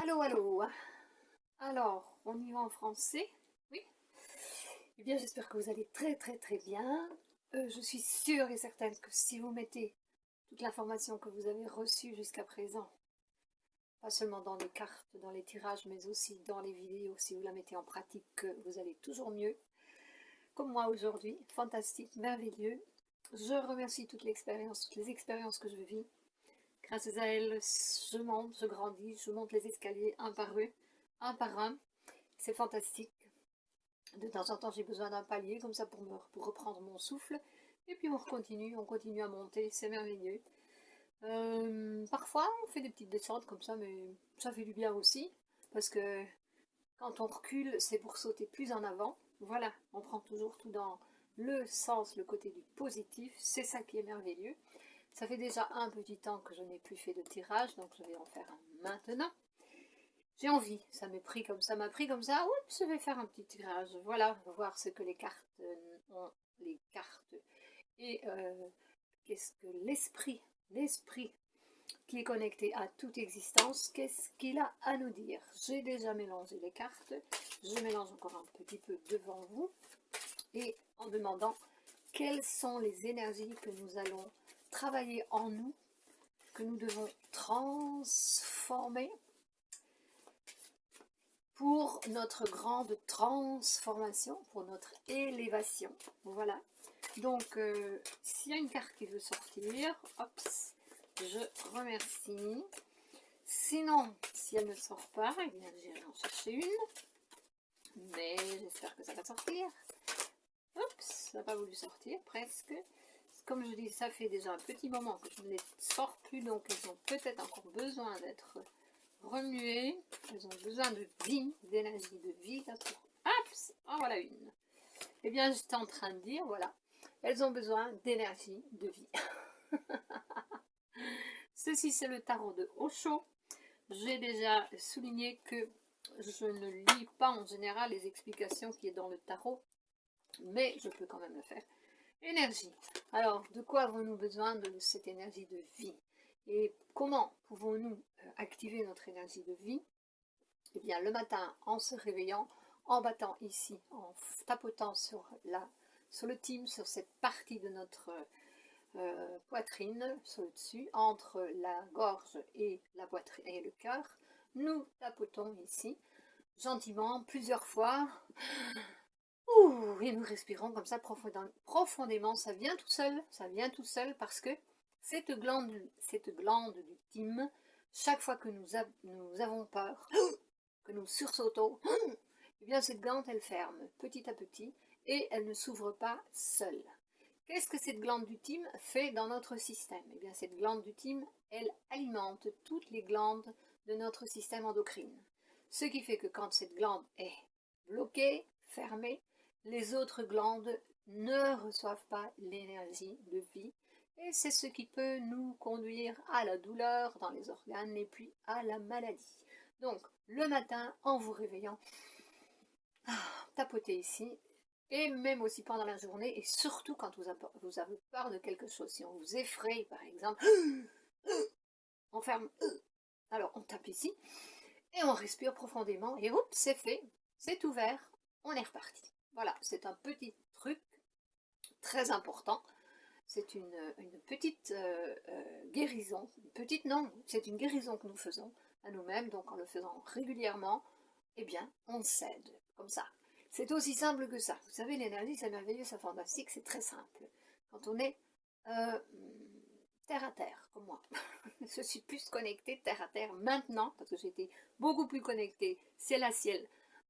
Allô, allô. Alors, on y va en français? Oui. Eh bien, j'espère que vous allez très très très bien. Je suis sûre et certaine que si vous mettez toute l'information que vous avez reçue jusqu'à présent, pas seulement dans les cartes, dans les tirages, mais aussi dans les vidéos, si vous la mettez en pratique, que vous allez toujours mieux. Comme moi aujourd'hui, fantastique, merveilleux. Je remercie toutes les expériences que je vis. Grâce à elles, je monte, je grandis, je monte les escaliers un par un. C'est fantastique. De temps en temps, j'ai besoin d'un palier comme ça pour reprendre mon souffle. Et puis on continue à monter, c'est merveilleux. Parfois, on fait des petites descentes comme ça, mais ça fait du bien aussi. Parce que quand on recule, c'est pour sauter plus en avant. Voilà, on prend toujours tout dans le sens, le côté du positif. C'est ça qui est merveilleux. Ça fait déjà un petit temps que je n'ai plus fait de tirage, donc je vais en faire un maintenant. J'ai envie, ça m'a pris comme ça, oups, je vais faire un petit tirage, voilà, voir ce que les cartes ont, les cartes, et qu'est-ce que l'esprit qui est connecté à toute existence, qu'est-ce qu'il a à nous dire. J'ai déjà mélangé les cartes, je mélange encore un petit peu devant vous, et en demandant quelles sont les énergies que nous allons travailler en nous, que nous devons transformer, pour notre grande transformation, pour notre élévation. Voilà. Donc, s'il y a une carte qui veut sortir, hop, je remercie. Sinon, si elle ne sort pas, eh bien, j'irai en chercher une. Mais j'espère que ça va sortir. Hop, ça n'a pas voulu sortir, presque. Comme je dis, ça fait déjà un petit moment que je ne les sors plus, donc elles ont peut-être encore besoin d'être remuer, elles ont besoin de vie, d'énergie de vie. Hop, en voilà une. Eh bien, j'étais en train de dire, voilà, elles ont besoin d'énergie de vie. Ceci, c'est le tarot de Osho. J'ai déjà souligné que je ne lis pas en général les explications qui est dans le tarot, mais je peux quand même le faire. Énergie. Alors, de quoi avons-nous besoin de cette énergie de vie? Et comment pouvons-nous activer notre énergie de vie? Eh bien, le matin, en se réveillant, en battant ici, en tapotant sur le thym, sur cette partie de notre poitrine, sur le dessus, entre la gorge et la poitrine et le cœur, nous tapotons ici, gentiment, plusieurs fois. Ouh, et nous respirons comme ça profondément. Ça vient tout seul parce que cette glande du thym, chaque fois que nous avons peur, que nous sursautons, eh bien cette glande elle ferme petit à petit et elle ne s'ouvre pas seule. Qu'est-ce que cette glande du thym fait dans notre système? Eh bien cette glande du thym, elle alimente toutes les glandes de notre système endocrine. Ce qui fait que quand cette glande est bloquée, fermée, les autres glandes ne reçoivent pas l'énergie de vie. Et c'est ce qui peut nous conduire à la douleur dans les organes et puis à la maladie. Donc, le matin, en vous réveillant, tapotez ici, et même aussi pendant la journée, et surtout quand vous avez peur de quelque chose. Si on vous effraie, par exemple, on ferme, alors on tape ici, et on respire profondément, et oups, c'est fait, c'est ouvert, on est reparti. Voilà, c'est un petit truc très important. C'est une petite guérison, non, c'est une guérison que nous faisons à nous-mêmes, donc en le faisant régulièrement, eh bien, on cède, comme ça. C'est aussi simple que ça. Vous savez, l'énergie, c'est merveilleux, c'est fantastique, c'est très simple. Quand on est terre à terre, comme moi. Je suis plus connectée terre à terre maintenant, parce que j'étais beaucoup plus connectée ciel à ciel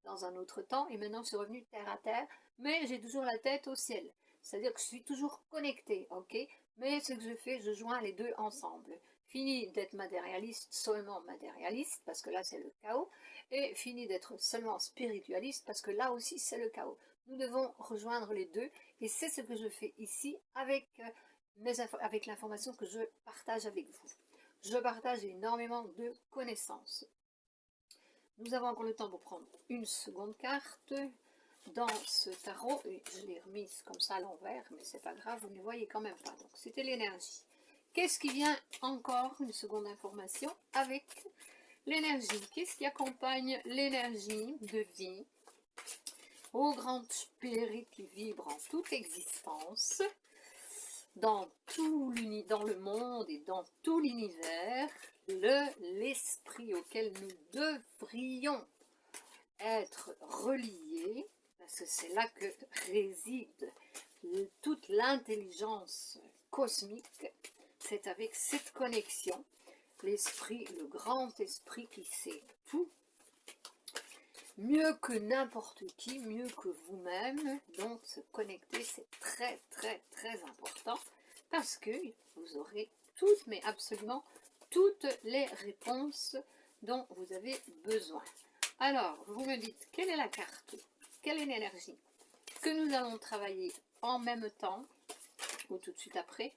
dans un autre temps, et maintenant je suis revenue terre à terre, mais j'ai toujours la tête au ciel. C'est-à-dire que je suis toujours connectée, ok? Mais ce que je fais, je joins les deux ensemble. Fini d'être matérialiste, seulement matérialiste, parce que là c'est le chaos, et fini d'être seulement spiritualiste, parce que là aussi c'est le chaos. Nous devons rejoindre les deux, et c'est ce que je fais ici avec l'information que je partage avec vous. Je partage énormément de connaissances. Nous avons encore le temps pour prendre une seconde carte dans ce tarot, et je l'ai remise comme ça à l'envers, mais c'est pas grave, vous ne voyez quand même pas. Donc c'était l'énergie. Qu'est-ce qui vient encore, une seconde information, avec L'énergie, qu'est-ce qui accompagne l'énergie de vie au grand spirit qui vibre en toute existence, dans le monde et dans tout l'univers, l'esprit auquel nous devrions être reliés, parce que c'est là que réside toute l'intelligence cosmique, c'est avec cette connexion, l'esprit, le grand esprit qui sait tout, mieux que n'importe qui, mieux que vous-même. Donc se connecter, c'est très très très important, parce que vous aurez toutes, mais absolument toutes les réponses dont vous avez besoin. Alors, vous me dites, quelle est la carte? Quelle est l'énergie que nous allons travailler en même temps, ou tout de suite après?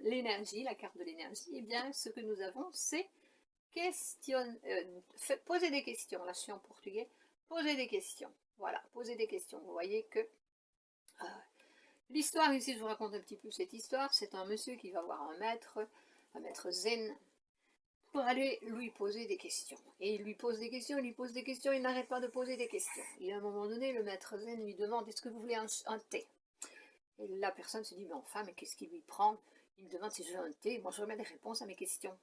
L'énergie, la carte de l'énergie, eh bien, ce que nous avons, c'est poser des questions. Là, je suis en portugais. Poser des questions. Voilà, poser des questions. Vous voyez que l'histoire ici, je vous raconte un petit peu cette histoire. C'est un monsieur qui va voir un maître zen, pour aller lui poser des questions. Et il lui pose des questions, il lui pose des questions, il n'arrête pas de poser des questions. Et à un moment donné, le maître zen lui demande, est-ce que vous voulez un thé? Et la personne se dit, mais enfin, mais qu'est-ce qui lui prend? Il me demande si je veux un thé, moi je remets des réponses à mes questions.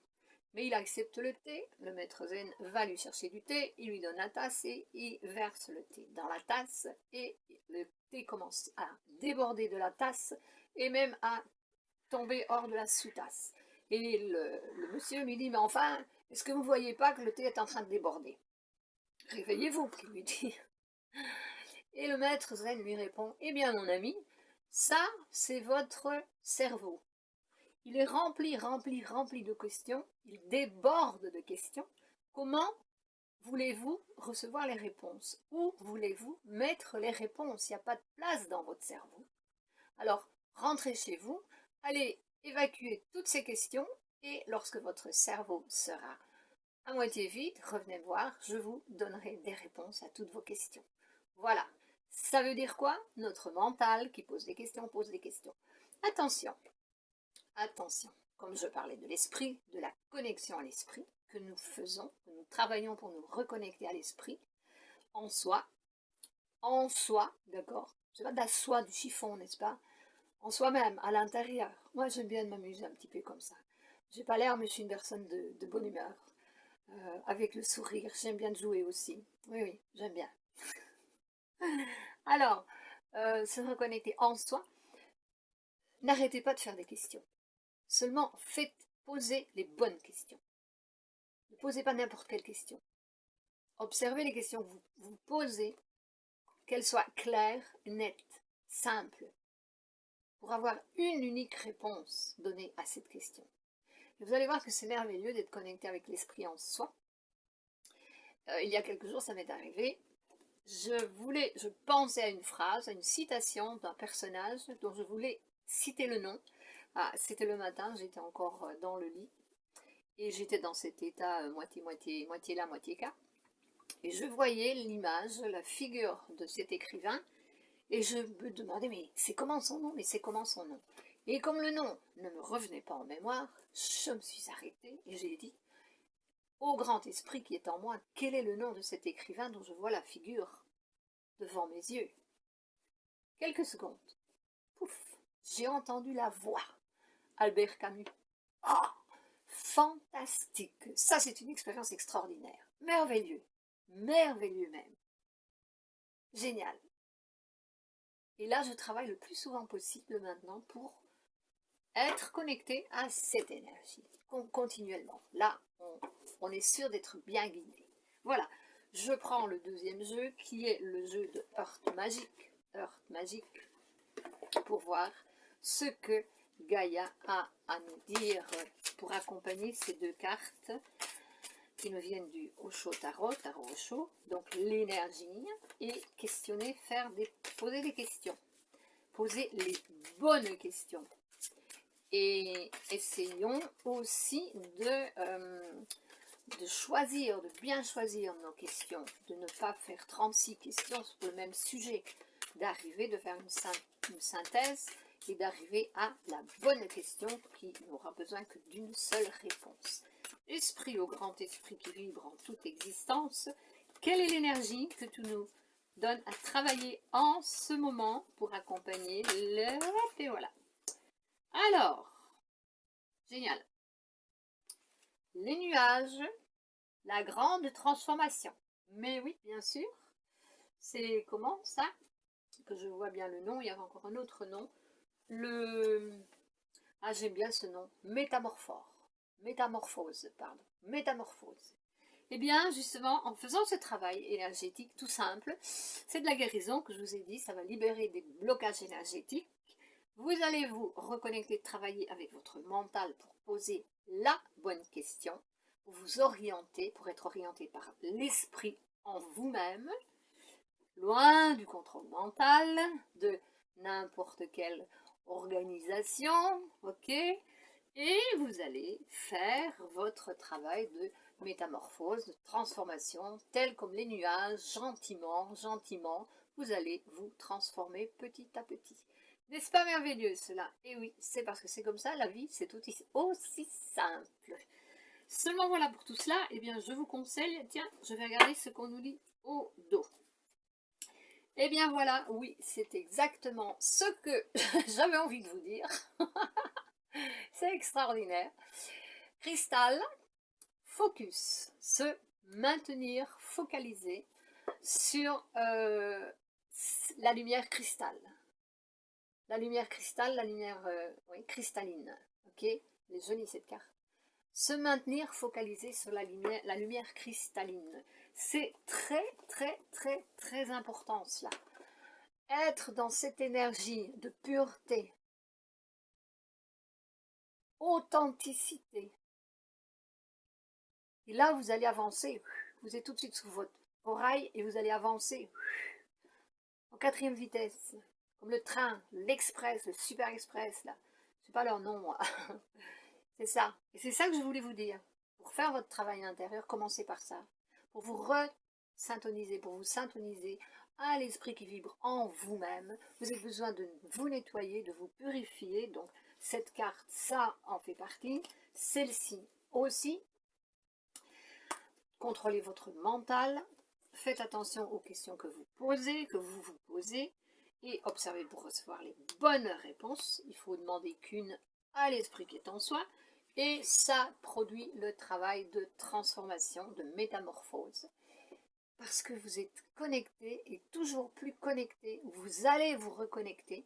Mais il accepte le thé, le maître zen va lui chercher du thé, il lui donne la tasse et il verse le thé dans la tasse, et le thé commence à déborder de la tasse et même à tomber hors de la sous-tasse. Et le monsieur lui dit, mais enfin, est-ce que vous ne voyez pas que le thé est en train de déborder? Réveillez-vous, il lui dit. Et le maître zen lui répond, eh bien mon ami, ça c'est votre cerveau. Il est rempli de questions, il déborde de questions. Comment voulez-vous recevoir les réponses? Où voulez-vous mettre les réponses? Il n'y a pas de place dans votre cerveau. Alors, rentrez chez vous, allez évacuer toutes ces questions, et lorsque votre cerveau sera à moitié vide, revenez me voir, je vous donnerai des réponses à toutes vos questions. Voilà. Ça veut dire quoi? Notre mental qui pose des questions, pose des questions. Attention, attention, comme je parlais de l'esprit, de la connexion à l'esprit, que nous faisons, que nous travaillons pour nous reconnecter à l'esprit, en soi, d'accord? C'est pas de la soie, du chiffon, n'est-ce pas? En soi-même, à l'intérieur. Moi, j'aime bien m'amuser un petit peu comme ça. J'ai pas l'air, mais je suis une personne de bonne humeur. Avec le sourire, j'aime bien jouer aussi. Oui, oui, j'aime bien. Alors, se reconnecter en soi. N'arrêtez pas de faire des questions. Seulement, posez les bonnes questions. Ne posez pas n'importe quelle question. Observez les questions que vous posez, qu'elles soient claires, nettes, simples, pour avoir une unique réponse donnée à cette question. Et vous allez voir que c'est merveilleux d'être connecté avec l'esprit en soi. Il y a quelques jours, ça m'est arrivé. Je pensais à une phrase, à une citation d'un personnage dont je voulais citer le nom. Ah, c'était le matin, j'étais encore dans le lit. Et j'étais dans cet état moitié là, moitié cas. Et je voyais l'image, la figure de cet écrivain. Et je me demandais, mais c'est comment son nom? Mais c'est comment son nom? Et comme le nom ne me revenait pas en mémoire, je me suis arrêtée et j'ai dit, ô grand esprit qui est en moi, quel est le nom de cet écrivain dont je vois la figure devant mes yeux? Quelques secondes. Pouf, j'ai entendu la voix. Albert Camus. Ah, fantastique. Ça, c'est une expérience extraordinaire. Merveilleux. Merveilleux même. Génial. Et là, je travaille le plus souvent possible maintenant pour être connecté à cette énergie, continuellement. Là, on est sûr d'être bien guidé. Voilà, je prends le deuxième jeu, qui est le jeu de Heurte Magique, pour voir ce que Gaïa a à nous dire pour accompagner ces deux cartes qui nous viennent du Osho Tarot Osho, donc l'énergie, et questionner, poser des questions, poser les bonnes questions. Et essayons aussi de choisir, de bien choisir nos questions, de ne pas faire 36 questions sur le même sujet, d'arriver, de faire une synthèse et d'arriver à la bonne question qui n'aura besoin que d'une seule réponse. Esprit au grand esprit qui vibre en toute existence, quelle est l'énergie que tu nous donnes à travailler en ce moment pour accompagner le... Et voilà. Alors, génial. Les nuages, la grande transformation. Mais oui, bien sûr. C'est comment ça? Que je vois bien le nom, il y avait encore un autre nom. Ah, j'aime bien ce nom. Métamorphose, pardon. Métamorphose. Eh bien, justement, en faisant ce travail énergétique tout simple, c'est de la guérison que je vous ai dit, ça va libérer des blocages énergétiques. Vous allez vous reconnecter, travailler avec votre mental pour poser la bonne question, pour vous orienter, pour être orienté par l'esprit en vous-même, loin du contrôle mental, de n'importe quelle organisation, ok? Et vous allez faire votre travail de métamorphose, de transformation, tel comme les nuages, gentiment, gentiment, vous allez vous transformer petit à petit. N'est-ce pas merveilleux cela? Et oui, c'est parce que c'est comme ça, la vie, c'est aussi simple. Seulement voilà, pour tout cela, eh bien, je vous conseille, tiens, je vais regarder ce qu'on nous dit au dos. Eh bien voilà, oui, c'est exactement ce que j'avais envie de vous dire. C'est extraordinaire. Cristal, focus, se maintenir focalisé sur la lumière cristal. La lumière cristal, la lumière oui, cristalline. Ok, elle est jolie cette carte. Se maintenir focalisé sur la lumière cristalline. C'est très important cela. Être dans cette énergie de pureté, authenticité. Et là, vous allez avancer. Vous êtes tout de suite sous votre oreille et vous allez avancer en 4e vitesse. Comme le train, l'express, le super express, là. Je sais pas leur nom, moi. C'est ça. Et c'est ça que je voulais vous dire. Pour faire votre travail intérieur, commencez par ça. Pour vous re-syntoniser, pour vous syntoniser à l'esprit qui vibre en vous-même. Vous avez besoin de vous nettoyer, de vous purifier. Donc, cette carte, ça en fait partie. Celle-ci aussi. Contrôlez votre mental. Faites attention aux questions que vous posez, que vous vous posez. Et observez pour recevoir les bonnes réponses. Il faut demander qu'une à l'esprit qui est en soi. Et ça produit le travail de transformation, de métamorphose. Parce que vous êtes connecté et toujours plus connecté, vous allez vous reconnecter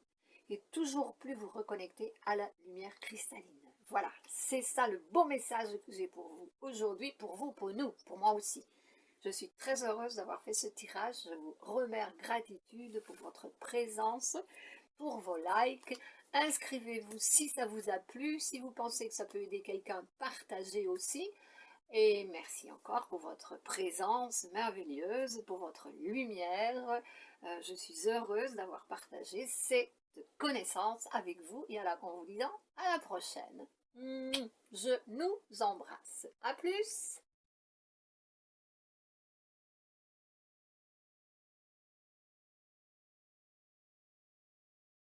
et toujours plus vous reconnecter à la lumière cristalline. Voilà, c'est ça le beau message que j'ai pour vous aujourd'hui, pour vous, pour nous, pour moi aussi. Je suis très heureuse d'avoir fait ce tirage. Je vous remercie gratitude pour votre présence, pour vos likes. Inscrivez-vous si ça vous a plu. Si vous pensez que ça peut aider quelqu'un, partagez aussi. Et merci encore pour votre présence merveilleuse, pour votre lumière. Je suis heureuse d'avoir partagé cette connaissance avec vous et en vous disant à la prochaine. Je nous embrasse. À plus!